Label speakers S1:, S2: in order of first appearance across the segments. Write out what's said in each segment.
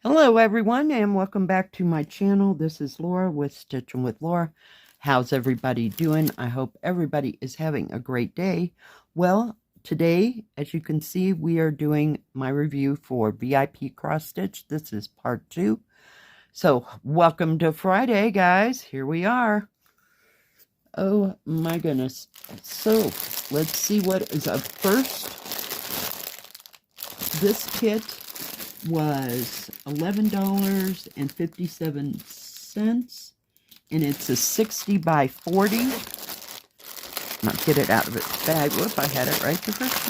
S1: Hello everyone and welcome back to my channel. This is Laura with Stitching with Laura. How's everybody doing? I hope everybody is having a great day. Well, today, as you can see, we are doing my review for VIPCrossStitch. This is part 2. So, welcome to Friday, guys. Here we are. Oh my goodness. So, let's see what is up first. This kit was $11.57, and it's a 60 by 40. Now get it out of its bag. Whoop, I had it right the first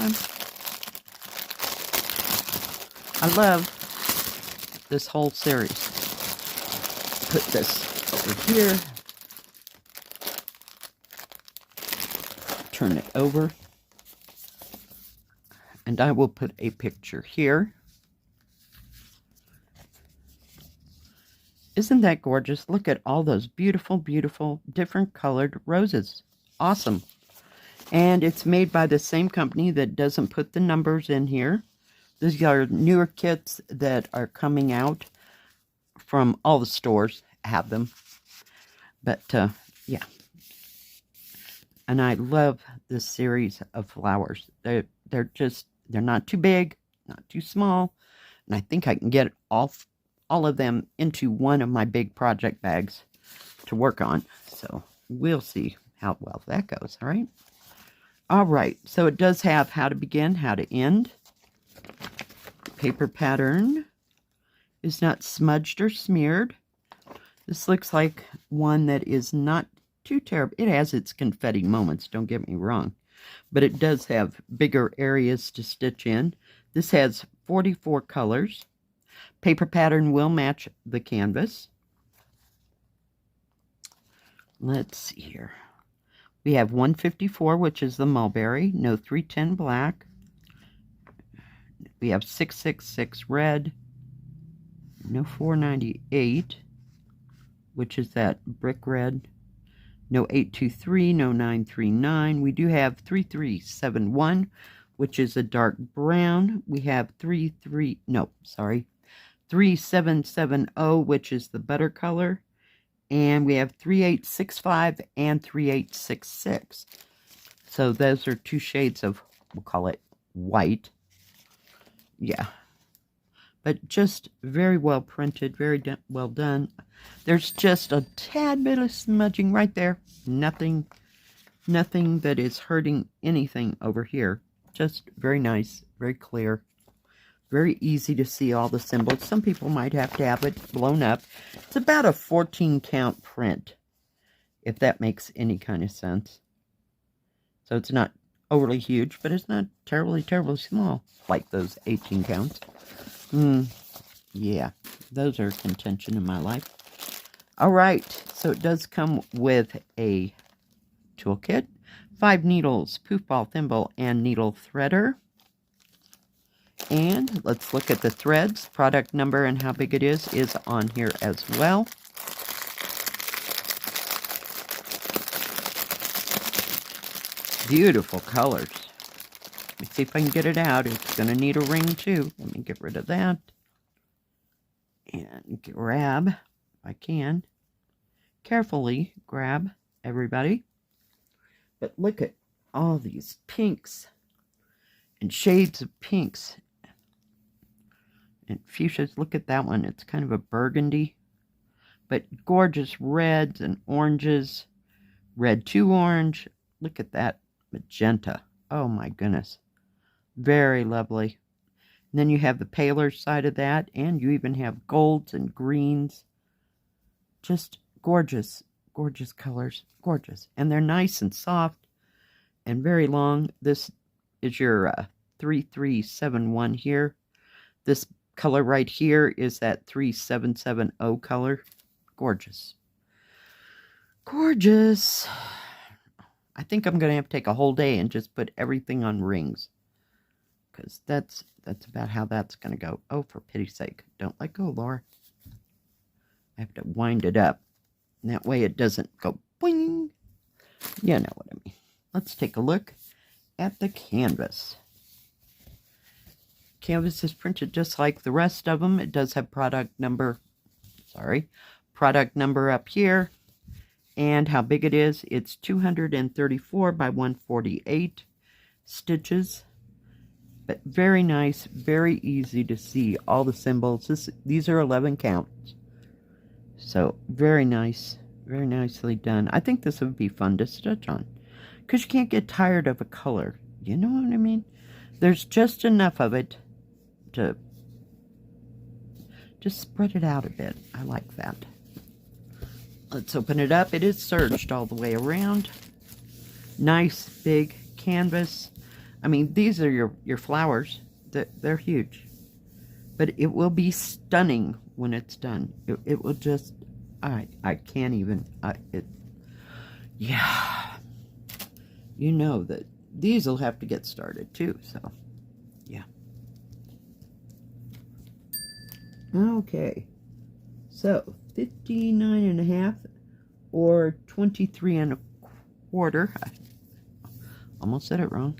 S1: time. I love this whole series. Put this over here. Turn it over. And I will put a picture here. Isn't that gorgeous? Look at all those beautiful, beautiful, different colored roses. Awesome. And it's made by the same company that doesn't put the numbers in here. These are newer kits that are coming out from all the stores, have them. But, yeah. And I love this series of flowers. They're not too big, not too small. And I think I can get all of them into one of my big project bags to work on. So we'll see how well that goes. All right. So it does have how to begin, how to end. Paper pattern is not smudged or smeared. This looks like one that is not too terrible. It has its confetti moments, don't get me wrong, but it does have bigger areas to stitch in. This has 44 colors. Paper pattern will match the canvas. Let's see here. We have 154, which is the mulberry. No 310 black. We have 666 red. No 498, which is that brick red. No 823, no 939. We do have 3371, which is a dark brown. We have 3770, which is the butter color. And we have 3865 and 3866. So those are two shades of, we'll call it white. Yeah. But just very well printed, very well done. There's just a tad bit of smudging right there. Nothing that is hurting anything over here. Just very nice, very clear. Very easy to see all the symbols. Some people might have to have it blown up. It's about a 14 count print, if that makes any kind of sense. So it's not overly huge, but it's not terribly, terribly small, like those 18 counts. Yeah, those are contention in my life. All right, so it does come with a toolkit, 5 needles, poof ball, thimble, and needle threader. And let's look at the threads. Product number and how big it is on here as well. Beautiful colors. Let me see if I can get it out. It's going to need a ring too. Let me get rid of that. And grab, if I can. Carefully grab, everybody. But look at all these pinks and shades of pinks. And fuchsias, look at that one. It's kind of a burgundy. But gorgeous reds and oranges. Red to orange. Look at that magenta. Oh my goodness. Very lovely. And then you have the paler side of that. And you even have golds and greens. Just gorgeous, gorgeous colors. Gorgeous. And they're nice and soft and very long. This is your 3371 here. This color right here is that 3770 color. Gorgeous. Gorgeous. I think I'm going to have to take a whole day and just put everything on rings. Because that's about how that's going to go. Oh, for pity's sake. Don't let go, Laura. I have to wind it up. And that way it doesn't go boing. You know what I mean. Let's take a look at the canvas. Canvas is printed just like the rest of them. It does have product number up here, and how big it is. It's 234 by 148 stitches, but very nice, very easy to see all the symbols. These are 11 counts, so very nice, very nicely done. I think this would be fun to stitch on because you can't get tired of a color. You know what I mean? There's just enough of it to just spread it out a bit. I like that. Let's open it up. It is serged all the way around. Nice big canvas. I mean, these are your flowers. They're huge. But it will be stunning when it's done. It will just, I can't even, yeah. You know that these will have to get started too, so, yeah. Okay. So, 59.5 or 23.25. I almost said it wrong.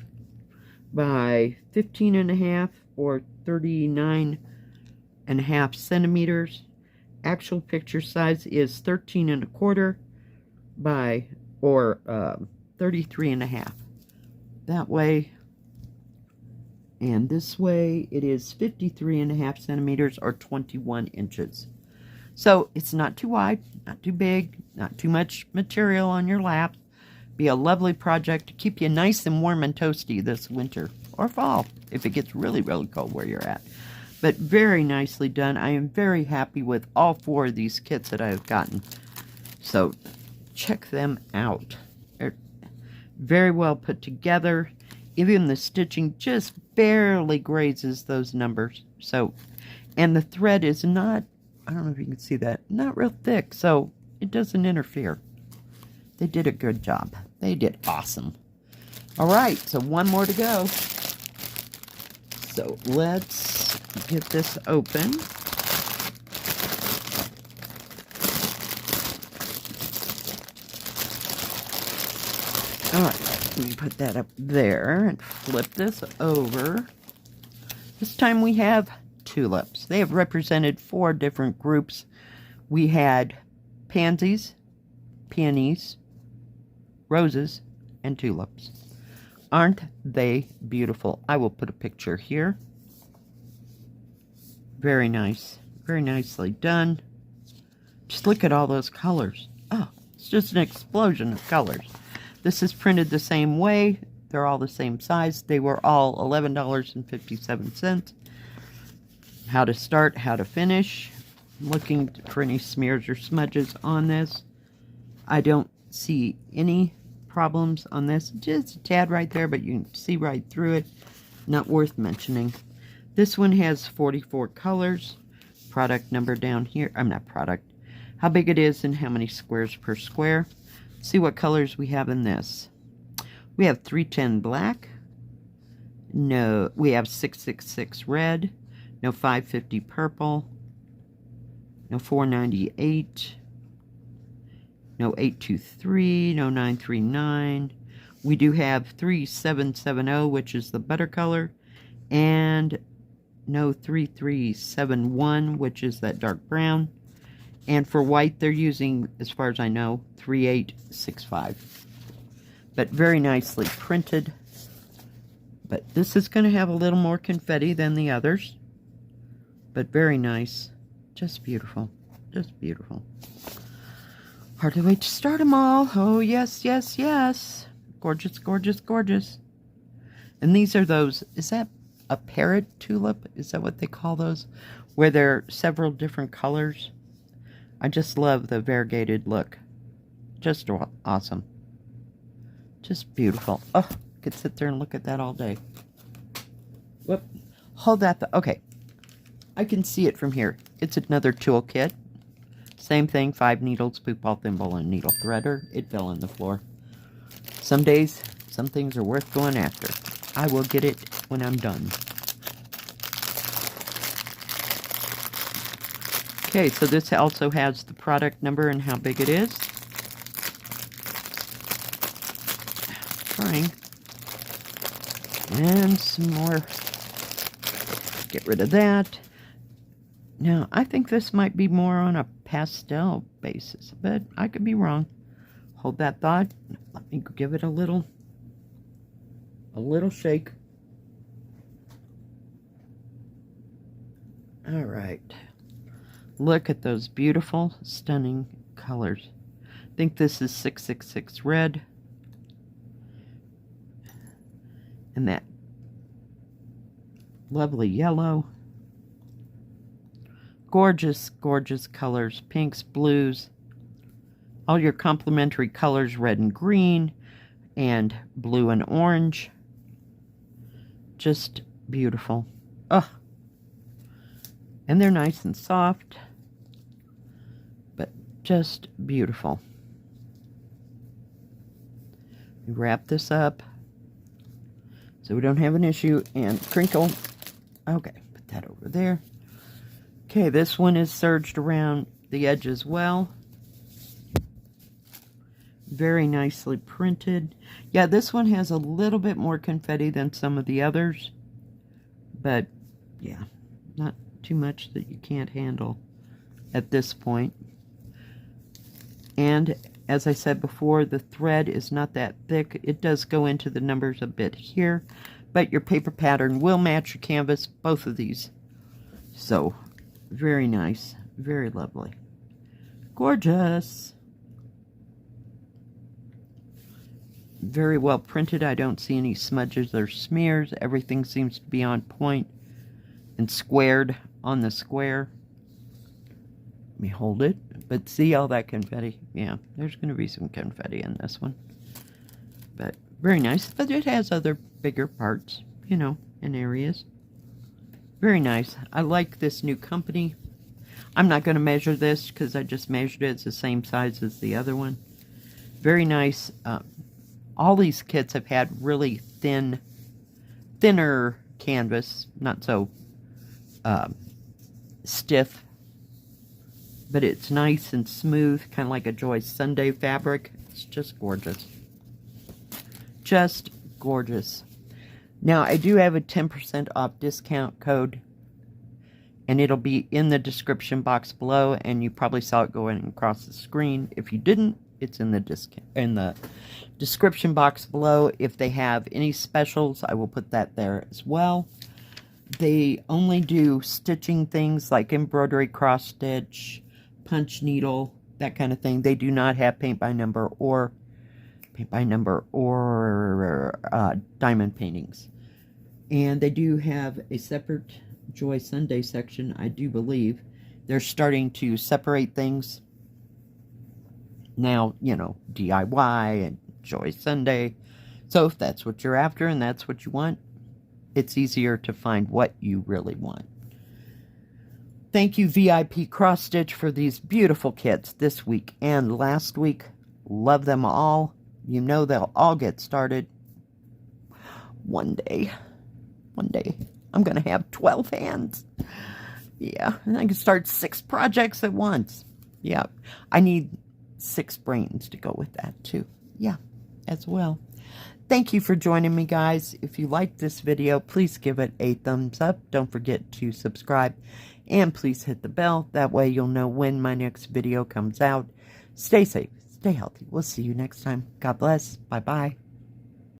S1: By 15.5 or 39.5 centimeters. Actual picture size is 13.25 by 33.5. That way, and this way it is 53.5 centimeters or 21 inches. So it's not too wide, not too big, not too much material on your lap. Be a lovely project to keep you nice and warm and toasty this winter or fall if it gets really, really cold where you're at. But very nicely done. I am very happy with all 4 of these kits that I've gotten. So check them out. They're very well put together. Even the stitching just barely grazes those numbers. So, and the thread is not, I don't know if you can see that, not real thick, so it doesn't interfere. They did a good job. They did awesome. All right, so one more to go. So let's get this open. All right, let me put that up there and flip this over. This time we have tulips. They have represented 4 different groups. We had pansies, peonies, roses, and tulips. Aren't they beautiful? I will put a picture here. Very nice. Very nicely done. Just look at all those colors. Oh, it's just an explosion of colors. This is printed the same way. They're all the same size. They were all $11.57. How to start, how to finish. I'm looking for any smears or smudges on this. I don't see any problems on this. Just a tad right there, but you can see right through it. Not worth mentioning. This one has 44 colors. Product number down here. I'm not product. How big it is and how many squares per square. Let's see what colors we have in this. We have 310 black. No, we have 666 red. No 550 purple. No 498. No 823. No 939. We do have 3770, which is the butter color. And no 3371, which is that dark brown. And for white, they're using, as far as I know, 3865. But very nicely printed. But this is going to have a little more confetti than the others. But very nice. Just beautiful. Just beautiful. Hardly wait to start them all. Oh, yes, yes, yes. Gorgeous, gorgeous, gorgeous. And these are those, is that a parrot tulip? Is that what they call those? Where there are several different colors. I just love the variegated look. Just awesome. Just beautiful. Oh, I could sit there and look at that all day. Whoop. Hold that. Okay. I can see it from here. It's another tool kit. Same thing. 5 needles, poop ball thimble, and needle threader. It fell on the floor. Some days, some things are worth going after. I will get it when I'm done. Okay, so this also has the product number and how big it is. Trying. And some more Get rid of that. Now, I think this might be more on a pastel basis, but I could be wrong. Hold that thought. Let me give it a little shake. All right. Look at those beautiful, stunning colors. I think this is 666 red. And that lovely yellow. Gorgeous, gorgeous colors. Pinks, blues. All your complementary colors, red and green, and blue and orange. Just beautiful. Oh. And they're nice and soft. But just beautiful. We wrap this up so we don't have an issue, and crinkle. Okay, put that over there. Okay, this one is serged around the edge as well. Very nicely printed. Yeah, this one has a little bit more confetti than some of the others. But, yeah, not too much that you can't handle at this point. And, as I said before, the thread is not that thick. It does go into the numbers a bit here. But your paper pattern will match your canvas, both of these. So, very nice. Very lovely. Gorgeous. Very well printed. I don't see any smudges or smears. Everything seems to be on point and squared on the square. Let me hold it. But see all that confetti? Yeah, there's going to be some confetti in this one. But very nice. But it has other bigger parts, you know, in areas. Very nice. I like this new company. I'm not going to measure this because I just measured it. It's the same size as the other one. Very nice. All these kits have had really thinner canvas. Not so stiff. But it's nice and smooth. Kind of like a Joy Sunday fabric. It's just gorgeous. Just gorgeous. Now, I do have a 10% off discount code, and it'll be in the description box below, and you probably saw it going across the screen. If you didn't, it's in the description box below. If they have any specials, I will put that there as well. They only do stitching things like embroidery, cross stitch, punch needle, that kind of thing. They do not have paint by number or diamond paintings. And they do have a separate Joy Sunday section, I do believe. They're starting to separate things now, you know, DIY and Joy Sunday. So if that's what you're after and that's what you want, it's easier to find what you really want. Thank you, VIPCrossStitch, for these beautiful kits this week and last week. Love them all. You know they'll all get started one day. One day, I'm going to have 12 hands. Yeah, and I can start 6 projects at once. Yeah, I need 6 brains to go with that, too. Yeah, as well. Thank you for joining me, guys. If you liked this video, please give it a thumbs up. Don't forget to subscribe. And please hit the bell. That way you'll know when my next video comes out. Stay safe. Stay healthy. We'll see you next time. God bless. Bye-bye.